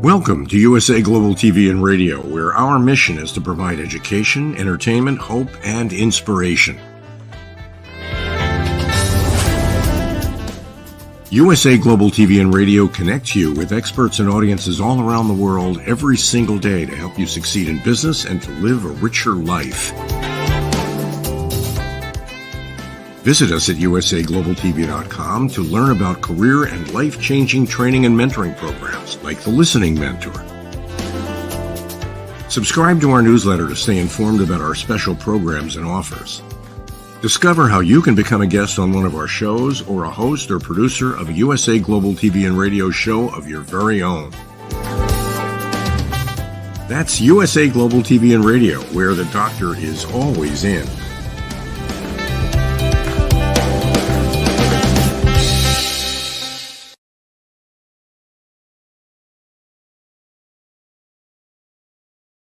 Welcome to USA Global TV and Radio, where our mission is to provide education, entertainment, hope, and inspiration. USA Global TV and Radio connects you with experts and audiences all around the world every single day to help you succeed in business and to live a richer life. Visit us at usaglobaltv.com to learn about career and life-changing training and mentoring programs like the Listening Mentor. Subscribe to our newsletter to stay informed about our special programs and offers. Discover how you can become a guest on one of our shows or a host or producer of a USA Global TV and Radio show of your very own. That's USA Global TV and Radio, where the doctor is always in.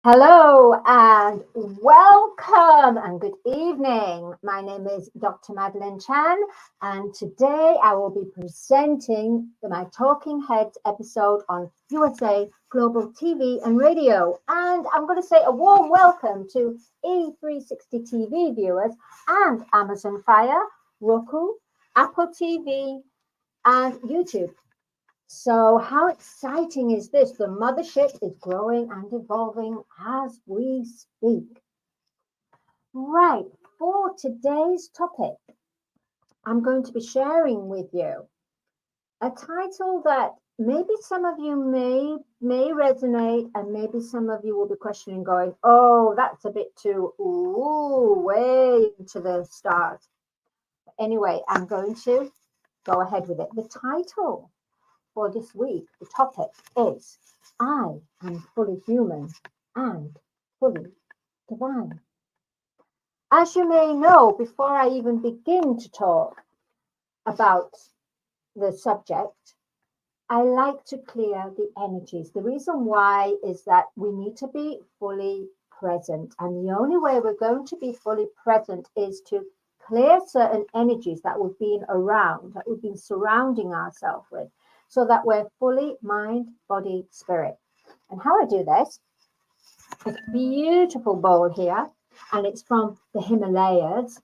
Hello and welcome and good evening. My name is Dr. Madeleine Chan, and today I will be presenting my Talking Heads episode on USA Global TV and Radio. And I'm going to say a warm welcome to E360 TV viewers and Amazon Fire, Roku, Apple TV, and YouTube. So how exciting is this? The mothership is growing and evolving as we speak. Right, for today's topic, I'm going to be sharing with you a title that maybe some of you may resonate, and maybe some of you will be questioning, going, oh, that's a bit too, way into the start. Anyway, I'm going to go ahead with it. The title for this week, the topic is I am fully human and fully divine. As you may know, before I even begin to talk about the subject, I like to clear the energies. The reason why is that we need to be fully present. And the only way we're going to be fully present is to clear certain energies that we've been around, that we've been surrounding ourselves with, so that we're fully mind, body, spirit. And how I do this, this beautiful bowl here, and it's from the Himalayas,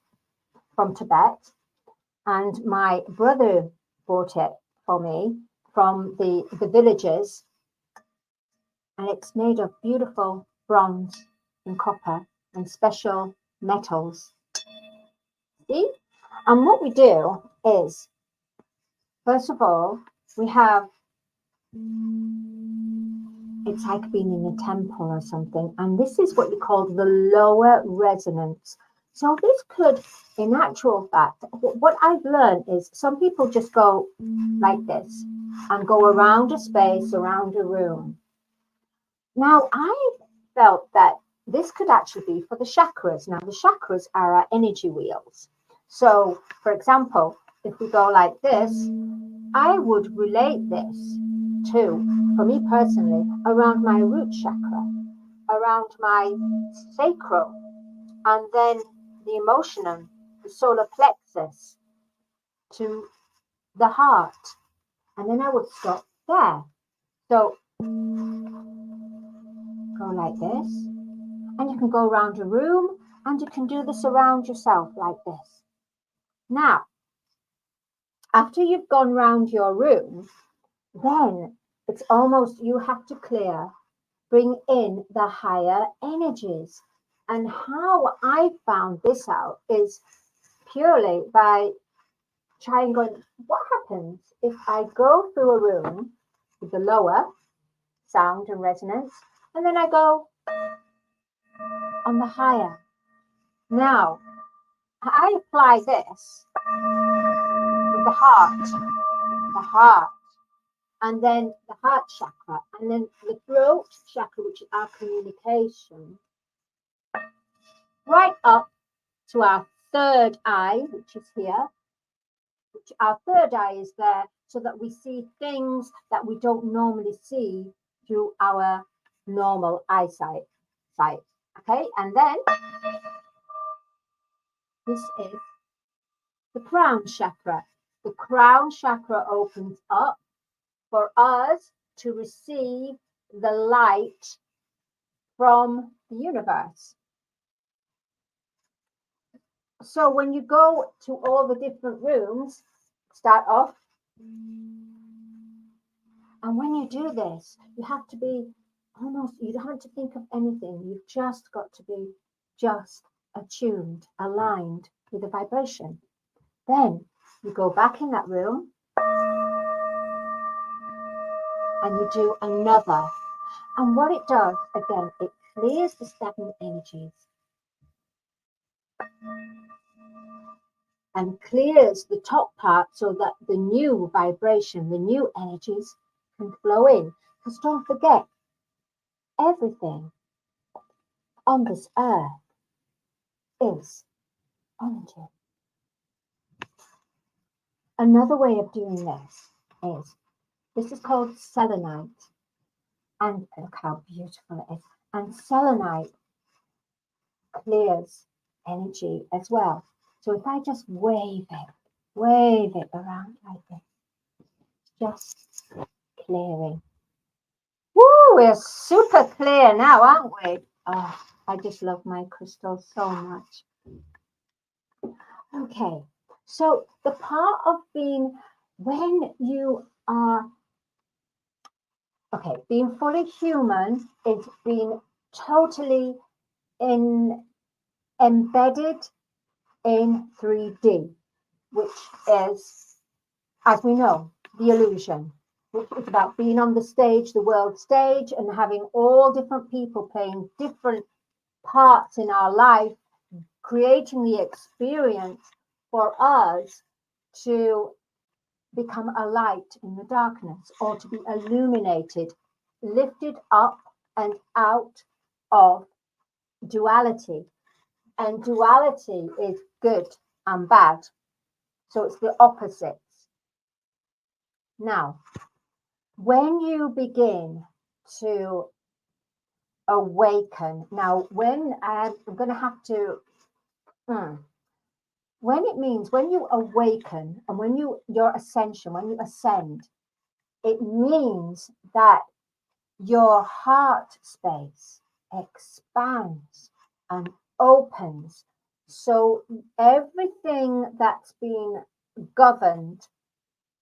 from Tibet. And my brother bought it for me from the villages. And it's made of beautiful bronze and copper and special metals. See? And what we do is, first of all, we have, it's like being in a temple or something. And this is what you call the lower resonance. So this could, in actual fact, what I've learned is some people just go like this and go around a space, around a room. Now, I felt that this could actually be for the chakras. Now, the chakras are our energy wheels. So, for example, if we go like this, I would relate this to, for me personally, around my root chakra, around my sacral, and then the emotional, the solar plexus, to the heart. And then I would stop there. So, go like this. And you can go around a room, and you can do this around yourself like this. Now, after you've gone round your room, then it's almost you have to bring in the higher energies. And how I found this out is purely by trying going, what happens if I go through a room with the lower sound and resonance, and then I go on the higher? Now, I apply this with the heart, and then the heart chakra, and then the throat chakra, which is our communication, right up to our third eye, which is here. Our third eye is there so that we see things that we don't normally see through our normal eyesight. Okay, and then this is the crown chakra. The crown chakra opens up for us to receive the light from the universe. So when you go to all the different rooms, start off, and when you do this, you have to be almost, you don't have to think of anything. You've just got to be just attuned, aligned with the vibration. Then you go back in that room and you do another. And what it does, again, it clears the stagnant energies and clears the top part so that the new vibration, the new energies can flow in. Because don't forget, everything on this earth is energy. Another way of doing this is called selenite. And look how beautiful it is. And selenite clears energy as well. So if I just wave it around like this, just clearing. Woo, we're super clear now, aren't we? Oh, I just love my crystals so much. Okay, so the part of being, when you are, okay, being fully human is being totally embedded in 3D, which is, as we know, the illusion, which is about being on the stage, the world stage, and having all different people playing different parts in our life, creating the experience for us to become a light in the darkness, or to be illuminated, lifted up and out of duality. And duality is good and bad. So it's the opposites. Now, when you begin to awaken, now when I'm going to have to, when it means, when you awaken and when your ascension, when you ascend, it means that your heart space expands and opens. So everything that's been governed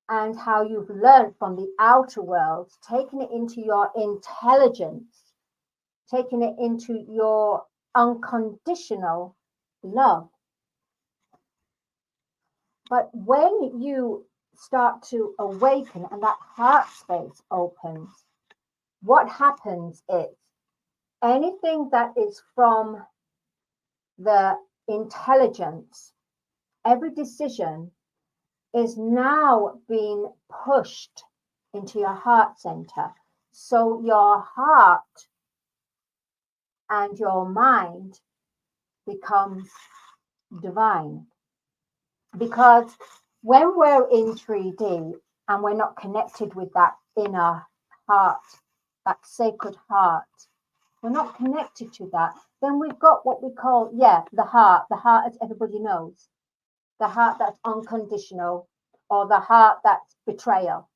and how you've learned from the outer world, taking it into your intelligence, taking it into your unconditional love. But when you start to awaken and that heart space opens, what happens is anything that is from the intelligence, every decision is now being pushed into your heart center. So your heart and your mind becomes divine. Because when we're in 3D and we're not connected with that inner heart, that sacred heart, we're not connected to that, then we've got what we call, the heart as everybody knows, the heart that's unconditional, or the heart that's betrayal.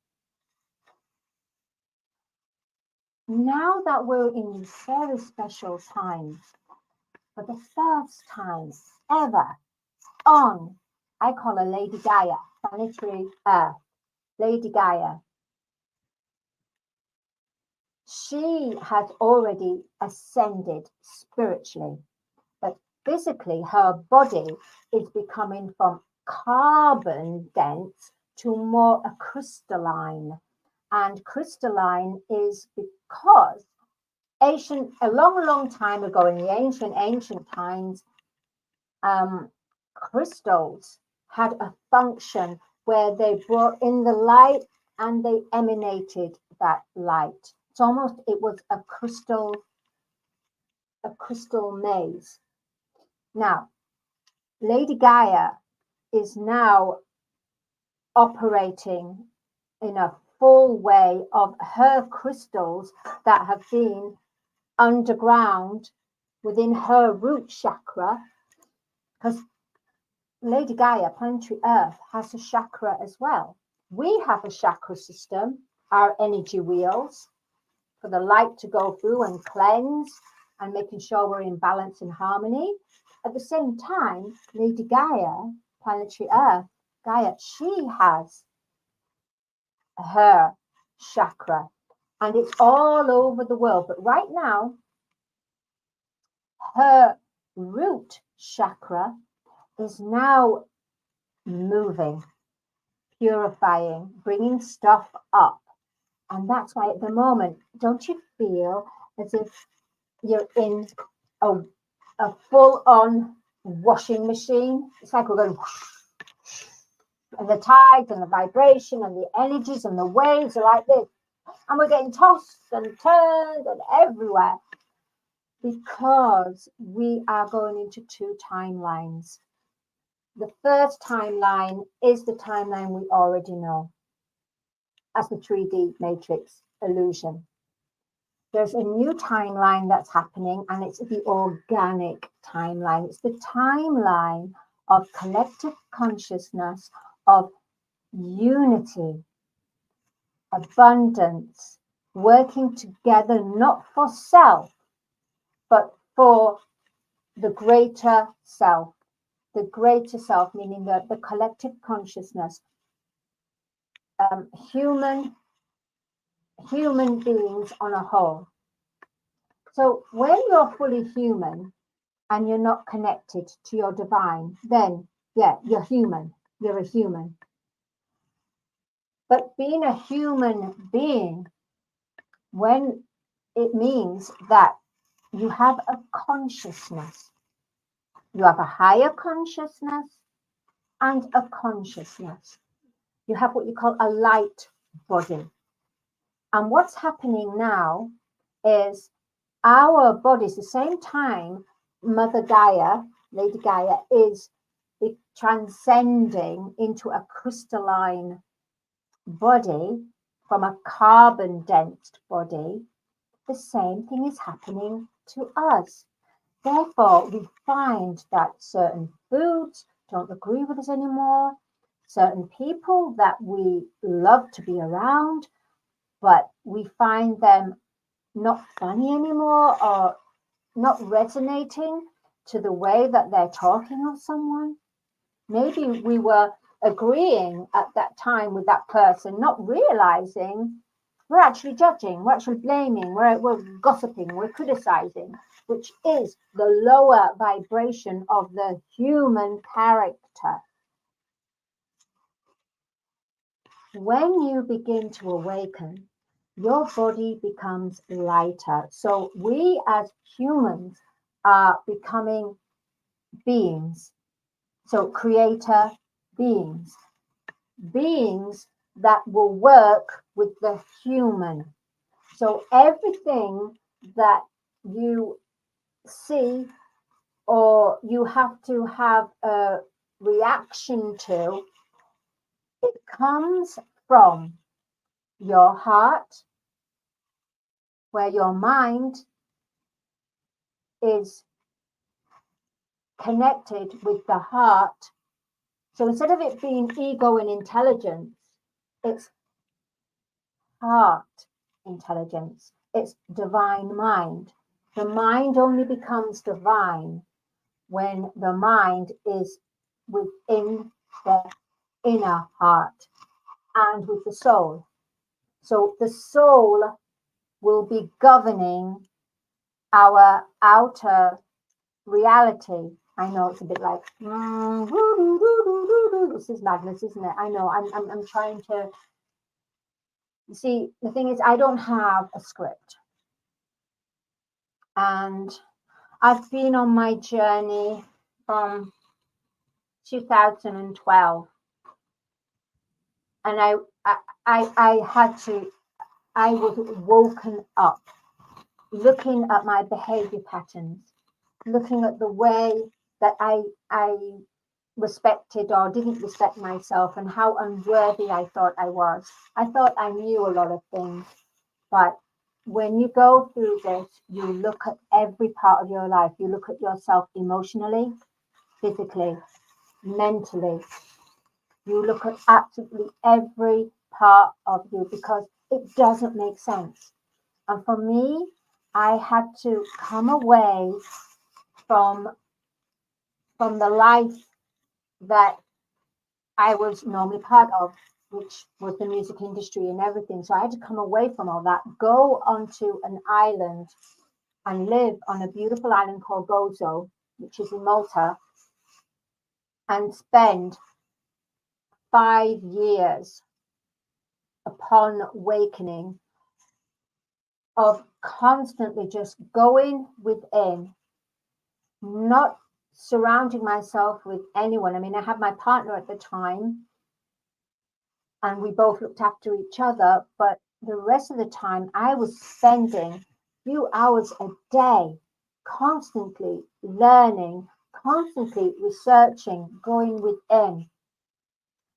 Now that we're in these very special times, for the first time ever on, I call her Lady Gaia, planetary Earth, Lady Gaia. She has already ascended spiritually, but physically her body is becoming from carbon dense to more a crystalline. And crystalline is because a long time ago, in the ancient times, crystals had a function where they brought in the light and they emanated that light. It's almost, it was a crystal maze. Now, Lady Gaia is now operating in a full way of her crystals that have been underground within her root chakra, because Lady Gaia, planetary Earth, has a chakra as well. We have a chakra system, our energy wheels, for the light to go through and cleanse and making sure we're in balance and harmony. At the same time, Lady Gaia, planetary Earth, Gaia, she has her chakra, and it's all over the world. But right now, her root chakra is now moving, purifying, bringing stuff up. And that's why at the moment, don't you feel as if you're in a full-on washing machine? It's like we're going whoosh, and the tides and the vibration and the energies and the waves are like this. And we're getting tossed and turned and everywhere, because we are going into two timelines. The first timeline is the timeline we already know as the 3D matrix illusion. There's a new timeline that's happening, and it's the organic timeline. It's the timeline of collective consciousness, of unity, abundance, working together, not for self, but for the greater self. The greater self, meaning the collective consciousness, human beings on a whole. So when you're fully human and you're not connected to your divine, then you're human. You're a human. But being a human being, when it means that you have a consciousness, you have a higher consciousness and a consciousness. You have what you call a light body. And what's happening now is our bodies, the same time Mother Gaia, Lady Gaia, is transcending into a crystalline body from a carbon-dense body, the same thing is happening to us. Therefore, we find that certain foods don't agree with us anymore. Certain people that we love to be around, but we find them not funny anymore or not resonating to the way that they're talking of someone. Maybe we were agreeing at that time with that person, not realizing we're actually judging, we're actually blaming, we're gossiping, we're criticizing, which is the lower vibration of the human character. When you begin to awaken, your body becomes lighter. So we as humans are becoming beings. So creator beings. Beings that will work with the human. So everything that you see or you have to have a reaction to, it comes from your heart, where your mind is connected with the heart. So instead of it being ego and intelligence, it's heart intelligence. It's divine mind. The mind only becomes divine when the mind is within the inner heart and with the soul. So the soul will be governing our outer reality. I know it's a bit like this is madness, isn't it? I know. I'm trying to. You see, the thing is, I don't have a script, and I've been on my journey from 2012, and I had to. I was woken up, looking at my behavior patterns, looking at the way that I respected or didn't respect myself and how unworthy I thought I was. I thought I knew a lot of things, but when you go through this, you look at every part of your life. You look at yourself emotionally, physically, mentally. You look at absolutely every part of you because it doesn't make sense. And for me, I had to come away from the life that I was normally part of, which was the music industry and everything. So I had to come away from all that, go onto an island and live on a beautiful island called Gozo, which is in Malta, and spend 5 years upon awakening of constantly just going within, not surrounding myself with anyone. I mean, I had my partner at the time and we both looked after each other, but the rest of the time I was spending a few hours a day constantly learning, constantly researching, going within.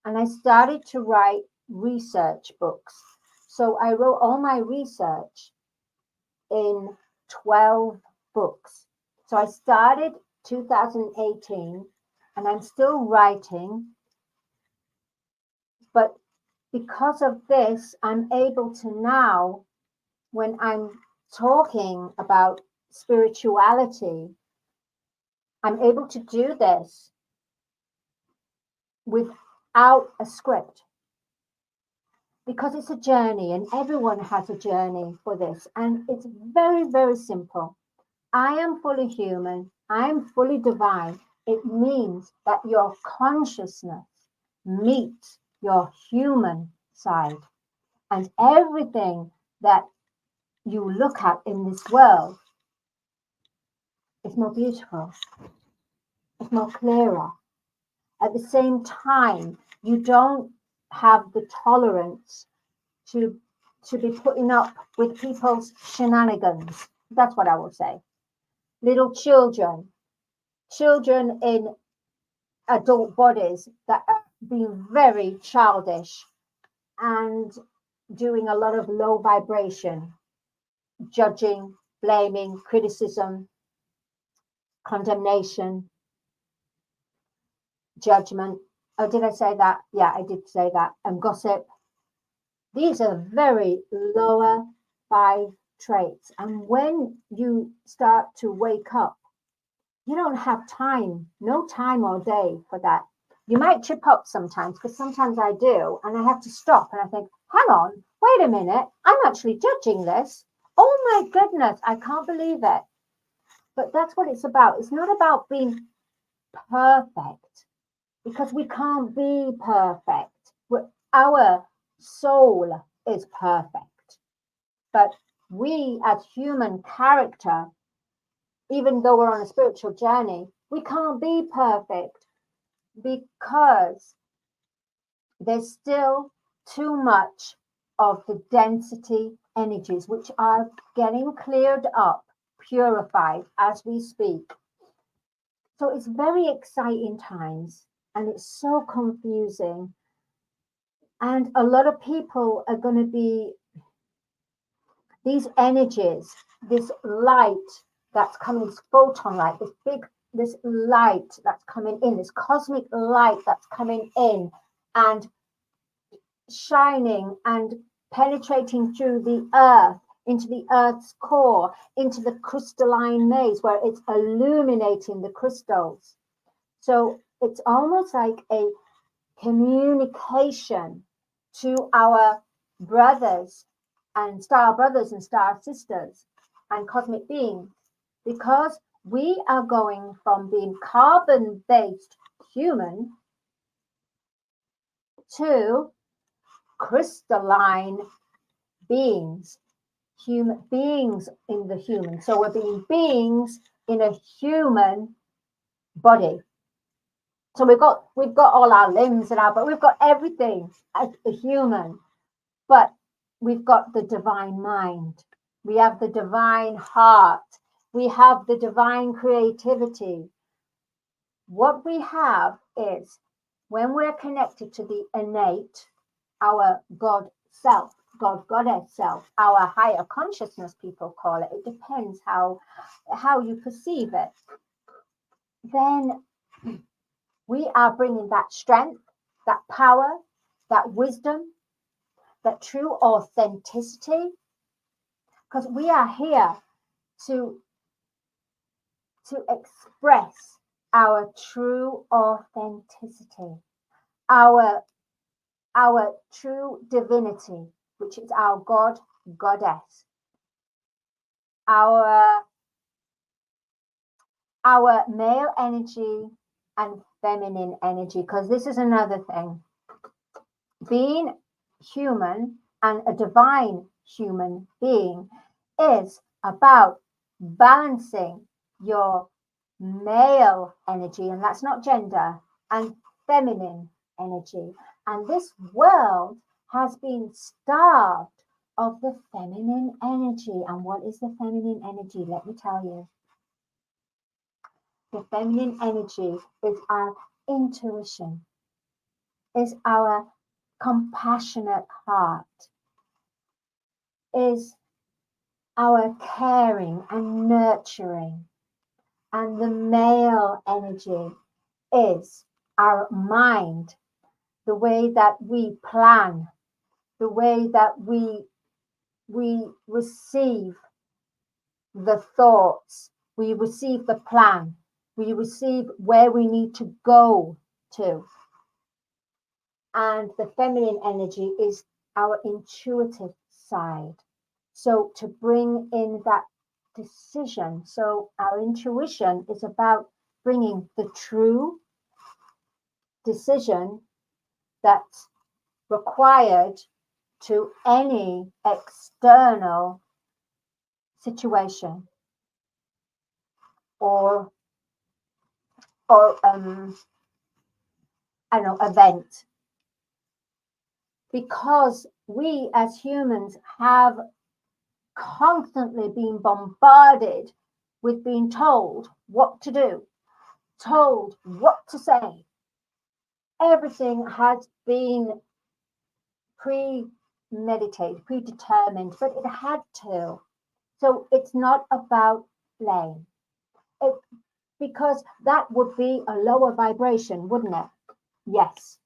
And I started to write research books. So I wrote all my research in 12 books. So I started 2018 and I'm still writing, but because of this, I'm able to now, when I'm talking about spirituality, I'm able to do this without a script because it's a journey and everyone has a journey for this. And it's very, very simple. I am fully human. I am fully divine. It means that your consciousness meets your human side. And everything that you look at in this world is more beautiful, it's more clearer. At the same time, you don't have the tolerance to be putting up with people's shenanigans. That's what I will say. Little children in adult bodies that are being very childish and doing a lot of low vibration, judging, blaming, criticism, condemnation, judgment. Oh, did I say that? Yeah, I did say that. And gossip. These are very lower 5 traits. And when you start to wake up, you don't have time, no time or day for that. You might trip up sometimes, because sometimes I do, and I have to stop and I think, hang on, wait a minute, I'm actually judging this. Oh my goodness, I can't believe it. But that's what it's about. It's not about being perfect, because we can't be perfect. Our soul is perfect. But we as human character, even though we're on a spiritual journey, we can't be perfect because there's still too much of the density energies which are getting cleared up purified as we speak. So it's very exciting times, and it's so confusing. And a lot of people are going to be, these energies, this light that's coming, this photon light, this light that's coming in, this cosmic light that's coming in and shining and penetrating through the earth, into the earth's core, into the crystalline maze where it's illuminating the crystals. So it's almost like a communication to our brothers and star sisters and cosmic beings, because we are going from being carbon-based human to crystalline beings, human beings in the human. So we're being beings in a human body. So we've got all our limbs and but we've got everything as a human, but we've got the divine mind. We have the divine heart. We have the divine creativity. What we have is, when we're connected to the innate, our God self, God Goddess self, our higher consciousness, people call it. It depends how you perceive it. Then we are bringing that strength, that power, that wisdom, that true authenticity, because we are here to express our true authenticity, our true divinity, which is our God, Goddess, our male energy and feminine energy, because this is another thing. Being human and a divine human being is about balancing your male energy, and that's not gender, and feminine energy. And this world has been starved of the feminine energy. And what is the feminine energy? Let me tell you. The feminine energy is our intuition, is our compassionate heart, is our caring and nurturing. And the male energy is our mind, the way that we plan, the way that we receive the thoughts, we receive the plan, we receive where we need to go to. And the feminine energy is our intuitive side. So to bring in that decision. So our intuition is about bringing the true decision that's required to any external situation or event, because we as humans have constantly been bombarded with being told what to do, told what to say. Everything has been premeditated, predetermined, but it had to. So it's not about blame. Because that would be a lower vibration, wouldn't it? Yes.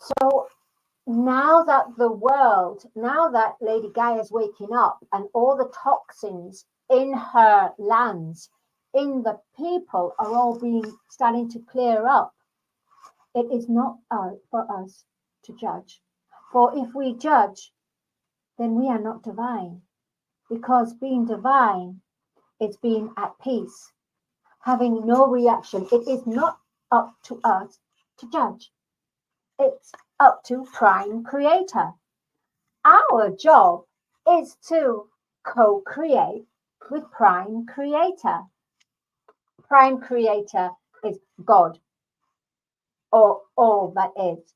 So now that Lady Gaia is waking up and all the toxins in her lands, in the people, are all starting to clear up, it is not for us to judge. For if we judge, then we are not divine. Because being divine is being at peace, having no reaction. It is not up to us to judge. It's up to Prime Creator. Our job is to co-create with Prime Creator. Prime Creator is God, or all that is.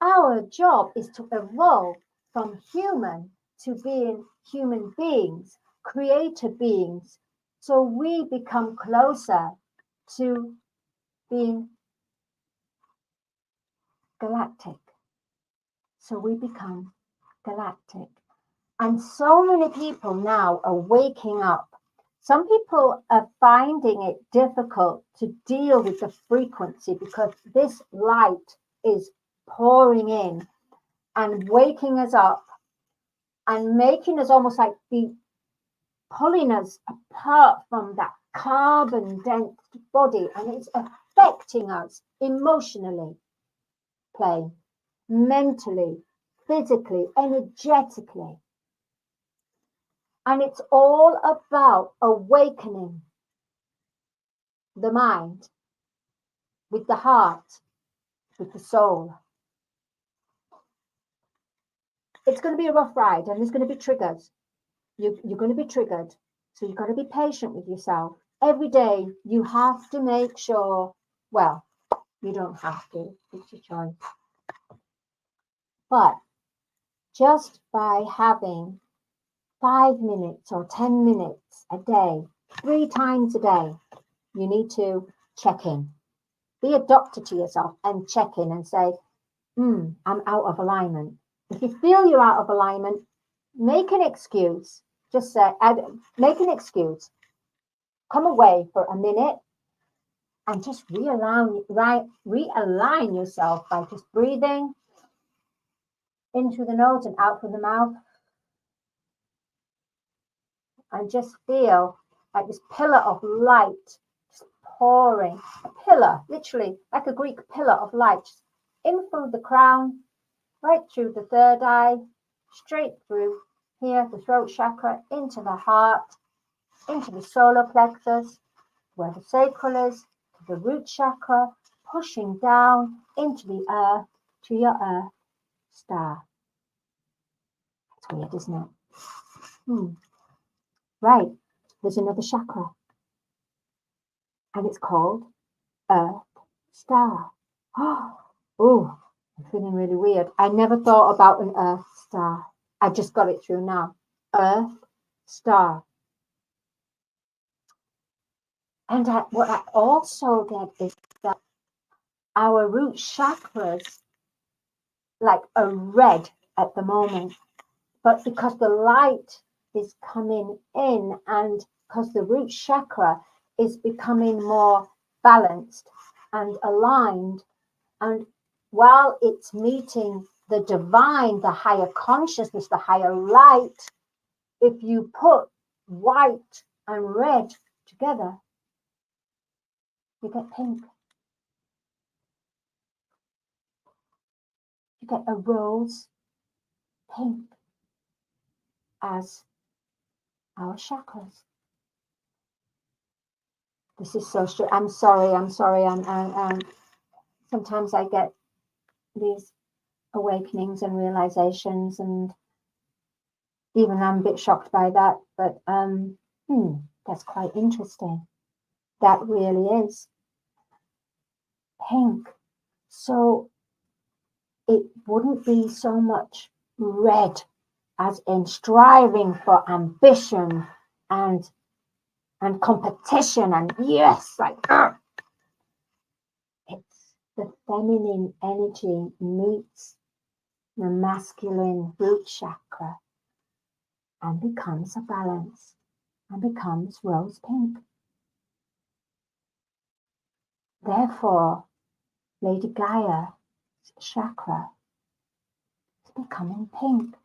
Our job is to evolve from human to being human beings, creator beings. So we become closer to being galactic. So we become galactic. And so many people now are waking up. Some people are finding it difficult to deal with the frequency because this light is pouring in and waking us up and making us almost like be pulling us apart from that carbon dense body, and it's affecting us emotionally, mentally, physically, energetically. And it's all about awakening the mind with the heart, with the soul. It's going to be a rough ride, and there's going to be triggers. You're going to be triggered. So you've got to be patient with yourself. Every day you have to make sure, well, you don't have to, it's your choice. But just by having 5 minutes or 10 minutes a day, 3 times a day, you need to check in. Be a doctor to yourself and check in and say, I'm out of alignment. If you feel you're out of alignment, make an excuse. Just say, make an excuse. Come away for a minute and just realign yourself by just breathing in through the nose and out through the mouth. And just feel like this pillar of light just pouring. A pillar, literally like a Greek pillar of light, just in through the crown, right through the third eye, straight through here, the throat chakra, into the heart, into the solar plexus, where the sacral is, to the root chakra, pushing down into the earth, to your earth star. That's weird, isn't it? Right, there's another chakra, and it's called Earth Star. Oh, I'm feeling really weird. I never thought about an Earth Star. I just got it through now. Earth Star. And what I also get is that our root chakras like are red at the moment, but because the light is coming in and because the root chakra is becoming more balanced and aligned, and while it's meeting the divine, the higher consciousness, the higher light, if you put white and red together, you get pink. You get a rose pink as our chakras. This is so strange. I'm sorry. Sometimes I get these awakenings and realizations, and even I'm a bit shocked by that. But that's quite interesting. That really is pink. So it wouldn't be so much red as in striving for ambition and competition and yes, like it's the feminine energy meets the masculine root chakra and becomes a balance and becomes rose pink. Therefore, Lady Gaia's chakra is becoming pink.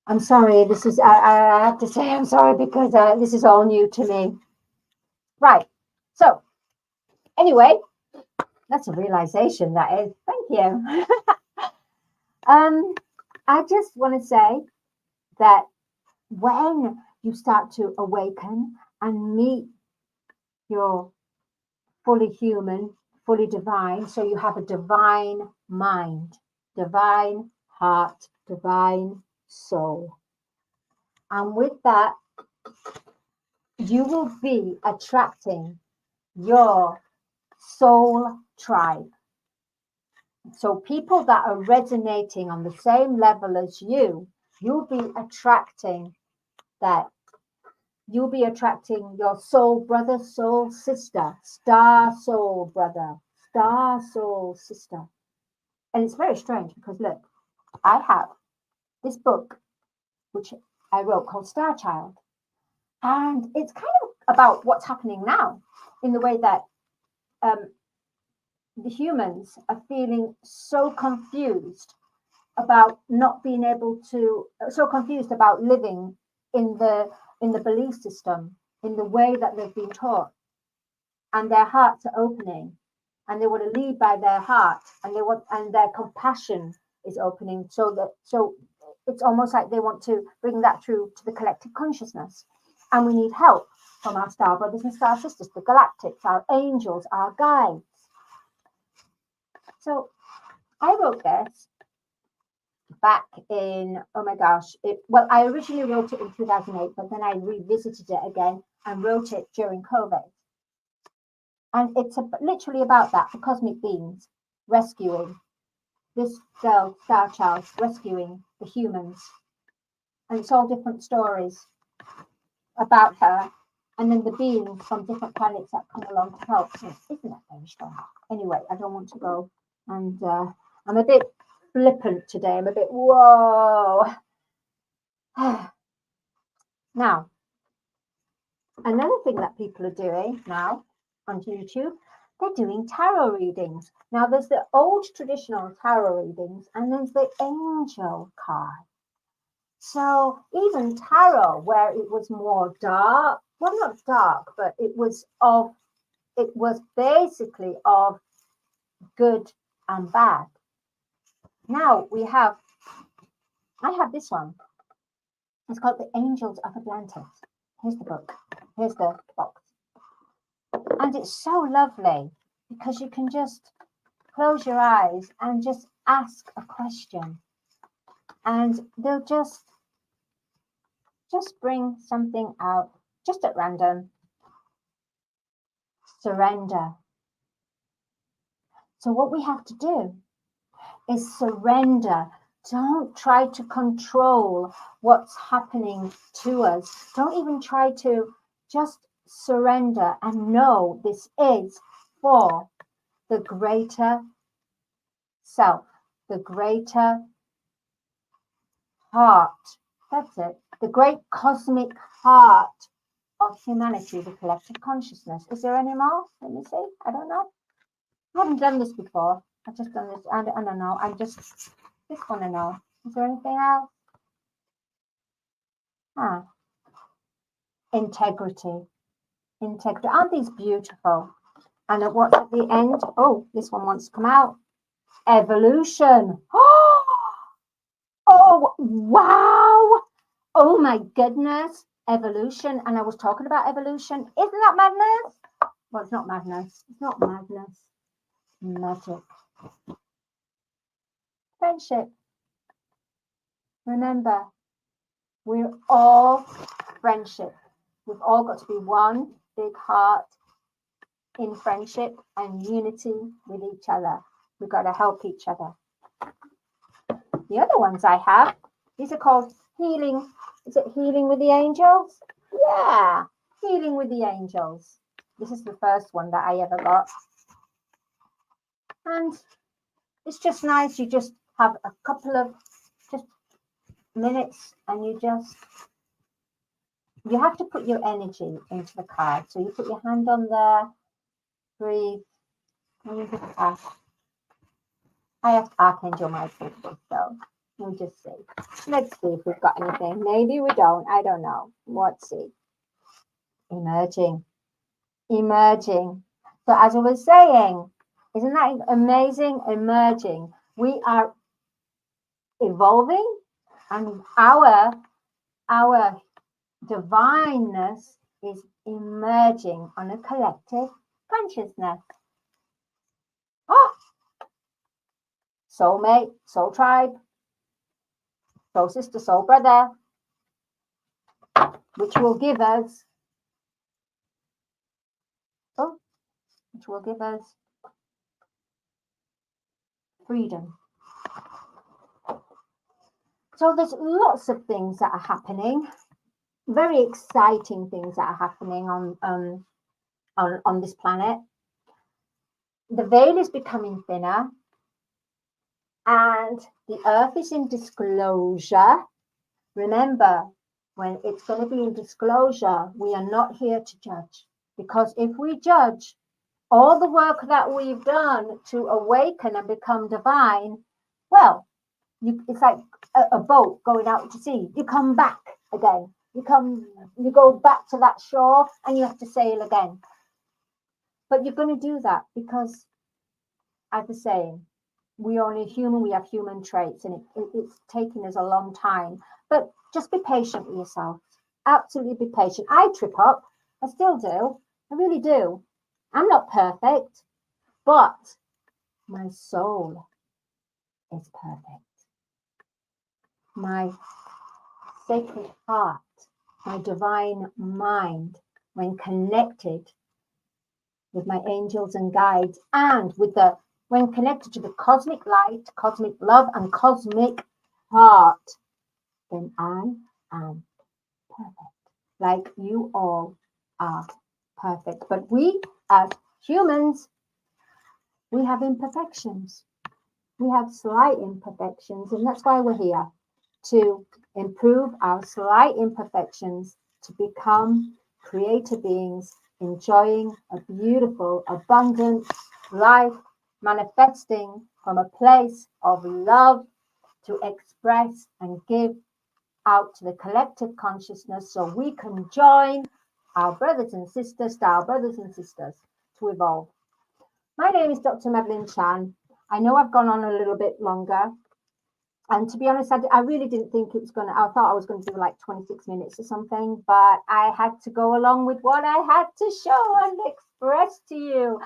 I'm sorry, this is, I have to say I'm sorry because this is all new to me. Right, so anyway, that's a realization, that is. Thank you. I just want to say that when you start to awaken and meet your fully human, fully divine, so you have a divine mind, divine heart, divine soul. And with that, you will be attracting your soul tribe. So people that are resonating on the same level as you you'll be attracting that. You'll be attracting your soul brother, soul sister, star soul brother, star soul sister. And it's very strange because look, I have this book which I wrote called Star Child. And it's kind of about what's happening now in the way that the humans are feeling so confused about not being able to, so confused about living in the belief system, in the way that they've been taught, and their hearts are opening, and they want to lead by their heart, and their compassion is opening, so it's almost like they want to bring that through to the collective consciousness. And we need help from our star brothers and star sisters, the galactics, our angels, our guides. So I wrote this back in, oh my gosh, I originally wrote it in 2008, but then I revisited it again and wrote it during COVID. And it's literally about that, the cosmic beings rescuing this girl, Star Child, rescuing the humans. And it's all different stories about her, and then the beings from different planets that come along to help. So isn't that very strong? Anyway, I don't want to go, and I'm a bit flippant today. I'm a bit, whoa. Now, another thing that people are doing now on YouTube, they're doing tarot readings. Now, there's the old traditional tarot readings, and there's the angel card. So even tarot, where it was more dark, well, not dark, but it was basically of good and bad. Now I have this one. It's called The Angels of Atlantis. Here's the book. Here's the box. And it's so lovely because you can just close your eyes and just ask a question. And they'll just bring something out, just at random. Surrender. So what we have to do is surrender. Don't try to control what's happening to us. Don't even try to, just surrender and know this is for the greater self, the greater heart. That's it. The great cosmic heart of humanity, the collective consciousness. Is there any more? Let me see. I don't know. I haven't done this before. I've just done this. I don't know. I just want to know. Is there anything else? Integrity. Integrity. Aren't these beautiful? And at what's at the end? Oh, this one wants to come out. Evolution. Oh, wow. Oh my goodness. Evolution. And I was talking about evolution. Isn't that madness? Well, it's not madness. It's not madness. Magic. Friendship. Remember, we're all friendship. We've all got to be one big heart in friendship and unity with each other. We've got to help each other. The other ones I have, these are called healing. Is it healing with the angels? Yeah, healing with the angels. This is the first one that I ever got. And it's just nice. You just have a couple of just minutes and you have to put your energy into the card. So you put your hand on there, breathe, and you just ask. I asked Archangel Michael, so we'll just see. Let's see if we've got anything. Maybe we don't. I don't know. Let's see. Emerging. Emerging. So as I was saying, isn't that amazing? Emerging. We are evolving, and our divineness is emerging on a collective consciousness. Oh, soulmate, soul tribe, soul sister, soul brother, which will give us, freedom. So there's lots of things that are happening, very exciting things that are happening on this planet. The veil is becoming thinner, and the earth is in disclosure. Remember, when it's going to be in disclosure, we are not here to judge, because if we judge all the work that we've done to awaken and become divine, well, it's like a boat going out to sea. You come back again. You go back to that shore and you have to sail again. But you're going to do that because, as the saying, we're only human, we have human traits, and it's taken us a long time. But just be patient with yourself. Absolutely be patient. I trip up. I still do. I really do. I'm not perfect, but my soul is perfect. My sacred heart, my divine mind, when connected with my angels and guides, and when connected to the cosmic light, cosmic love, and cosmic heart, then I am perfect. Like you all are perfect. But we, as humans, we have imperfections. We have slight imperfections, and that's why we're here, to improve our slight imperfections to become creator beings, enjoying a beautiful, abundant life, manifesting from a place of love to express and give out to the collective consciousness, so we can join our brothers and sisters, to evolve. My name is Dr. Madeline Chan. I know I've gone on a little bit longer. And to be honest, I really didn't think it was going to, I thought I was going to do like 26 minutes or something, but I had to go along with what I had to show and express to you.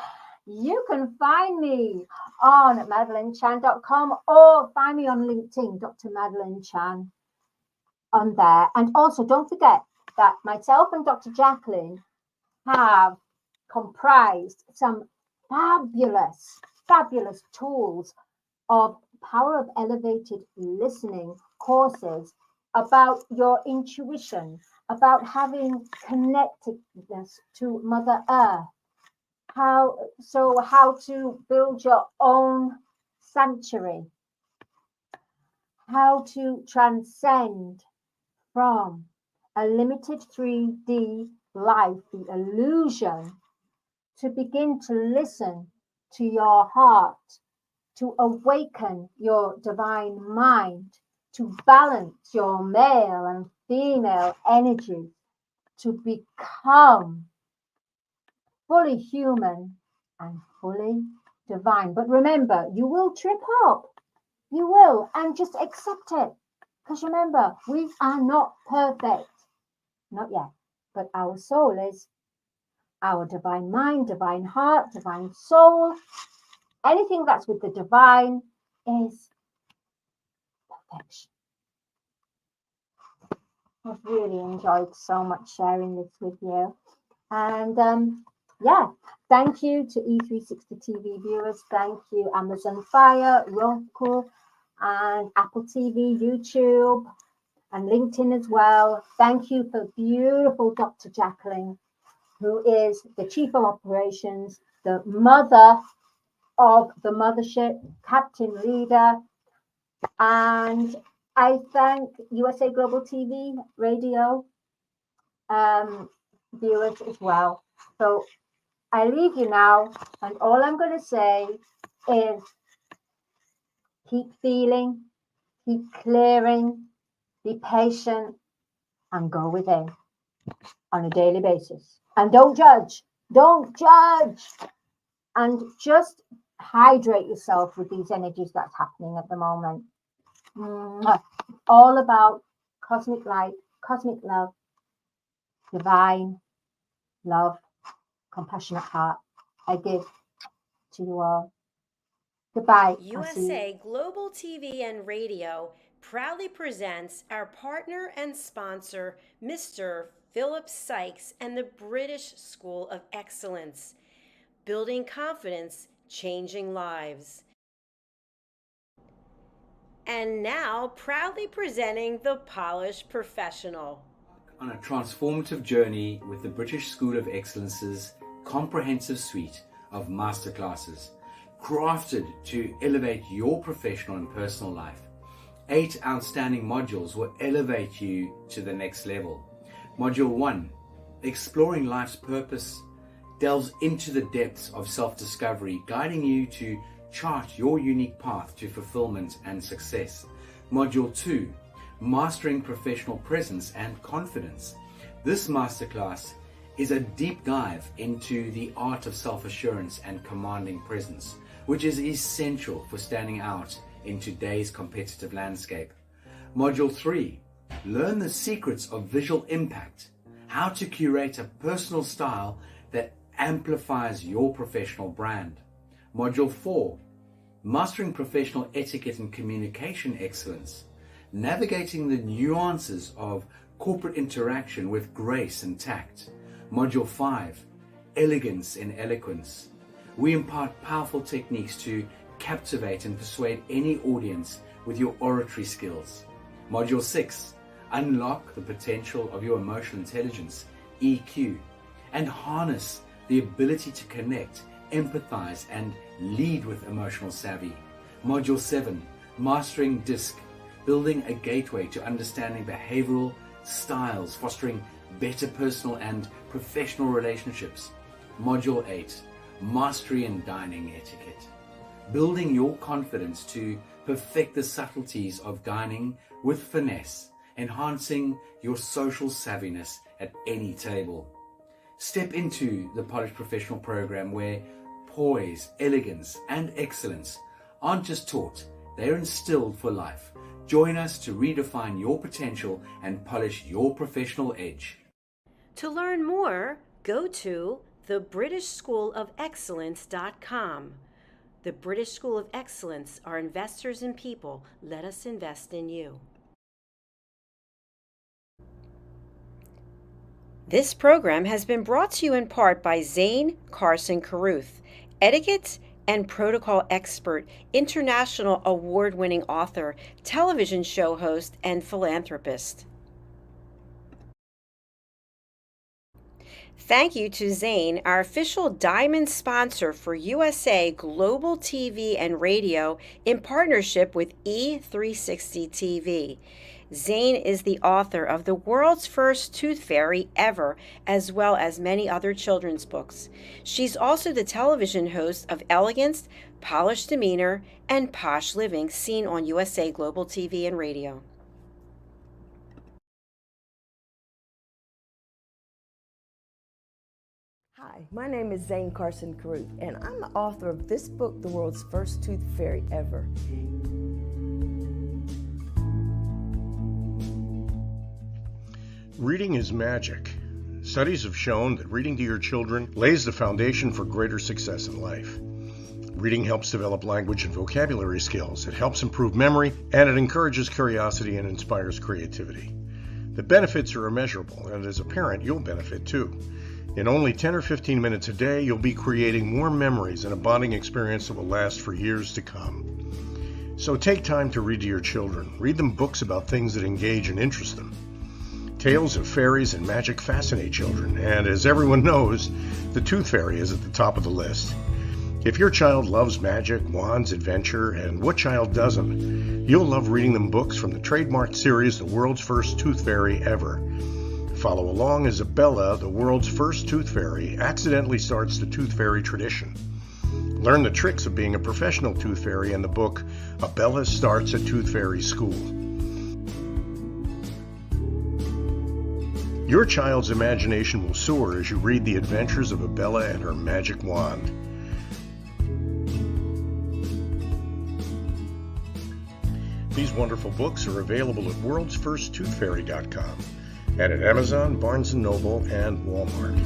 You can find me on MadaleneChan.com or find me on LinkedIn, Dr. Madeline Chan, on there. And also don't forget that myself and Dr. Jacqueline have comprised some fabulous tools of power of elevated listening courses about your intuition, about having connectedness to Mother Earth, how to build your own sanctuary, how to transcend from a limited 3D life, the illusion, to begin to listen to your heart, to awaken your divine mind, to balance your male and female energy, to become fully human and fully divine. But remember, you will trip up. You will, and just accept it. Because remember, we are not perfect. Not yet. But our soul is. Our divine mind, divine heart, divine soul, anything that's with the divine is perfection. I've really enjoyed so much sharing this with you. And yeah, thank you to E360 TV viewers. Thank you, Amazon Fire, Roku, and Apple TV, YouTube, and LinkedIn as well. Thank you for beautiful Dr. Jacqueline, who is the Chief of Operations, the mother of the mothership, captain leader. And I thank USA Global TV radio viewers as well. So I leave you now, and all I'm going to say is keep feeling, keep clearing, be patient, and go within on a daily basis. And don't judge. And just hydrate yourself with these energies that's happening at the moment. All about cosmic light, cosmic love, divine love, compassionate heart. I give to you all. Goodbye. USA Global TV and Radio proudly presents our partner and sponsor, Mr. Philip Sykes and the British School of Excellence. Building confidence, changing lives. And now, proudly presenting the Polished Professional. On a transformative journey with the British School of Excellence's comprehensive suite of masterclasses, crafted to elevate your professional and personal life. 8 outstanding modules will elevate you to the next level. Module 1, Exploring Life's Purpose, delves into the depths of self-discovery, guiding you to chart your unique path to fulfillment and success. Module 2, Mastering Professional Presence and Confidence. This masterclass is a deep dive into the art of self-assurance and commanding presence, which is essential for standing out in today's competitive landscape. Module 3, Learn the Secrets of Visual Impact, how to curate a personal style that amplifies your professional brand. Module 4, Mastering Professional Etiquette and Communication Excellence, navigating the nuances of corporate interaction with grace and tact. Module 5, Elegance in Eloquence. We impart powerful techniques to captivate and persuade any audience with your oratory skills. Module 6, Unlock the potential of your emotional intelligence, EQ, and harness the ability to connect, empathize, and lead with emotional savvy. Module 7, Mastering DISC, building a gateway to understanding behavioral styles, fostering better personal and professional relationships. Module 8, Mastery in Dining Etiquette, building your confidence to perfect the subtleties of dining with finesse, enhancing your social savviness at any table. Step into the Polished Professional program where poise, elegance, and excellence aren't just taught, they're instilled for life. Join us to redefine your potential and polish your professional edge. To learn more, go to thebritishschoolofexcellence.com. The British School of Excellence are investors in people. Let us invest in you. This program has been brought to you in part by Zane Carson Carruth, etiquette and protocol expert, international award-winning author, television show host, and philanthropist. Thank you to Zane, our official diamond sponsor for USA Global TV and Radio in partnership with E360 TV. Zane is the author of The World's First Tooth Fairy Ever, as well as many other children's books. She's also the television host of Elegance, Polished Demeanor, and Posh Living, seen on USA Global TV and Radio. Hi, my name is Zane Carson Carruth, and I'm the author of this book, The World's First Tooth Fairy Ever. Reading is magic. Studies have shown that reading to your children lays the foundation for greater success in life. Reading helps develop language and vocabulary skills. It helps improve memory, and it encourages curiosity and inspires creativity. The benefits are immeasurable, and as a parent, you'll benefit too. In only 10 or 15 minutes a day, you'll be creating more memories and a bonding experience that will last for years to come. So take time to read to your children. Read them books about things that engage and interest them. Tales of fairies and magic fascinate children, and as everyone knows, the Tooth Fairy is at the top of the list. If your child loves magic, wands, adventure, and what child doesn't, you'll love reading them books from the trademarked series, The World's First Tooth Fairy Ever. Follow along as Bella, the world's first tooth fairy, accidentally starts the tooth fairy tradition. Learn the tricks of being a professional tooth fairy in the book, Bella Starts a Tooth Fairy School. Your child's imagination will soar as you read the adventures of Bella and her magic wand. These wonderful books are available at worldsfirsttoothfairy.com and at Amazon, Barnes & Noble, and Walmart.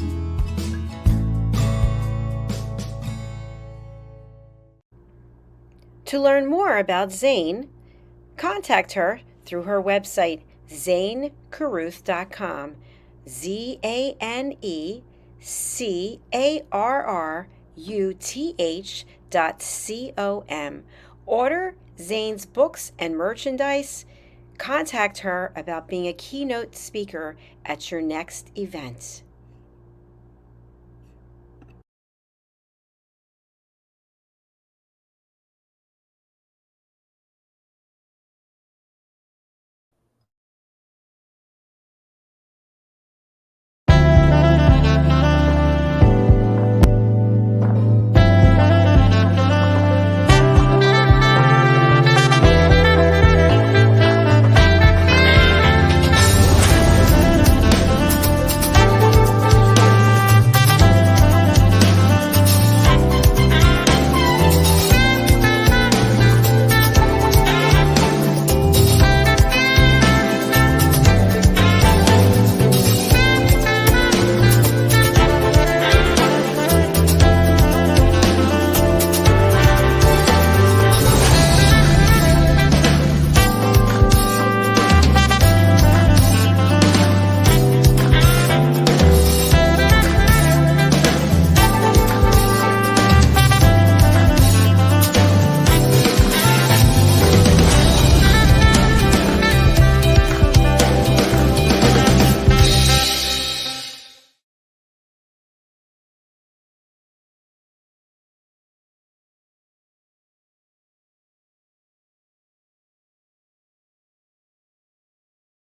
To learn more about Zane, contact her through her website, zanecarruth.com, ZANECARRUTH.com. Order Zane's books and merchandise, contact her about being a keynote speaker at your next event.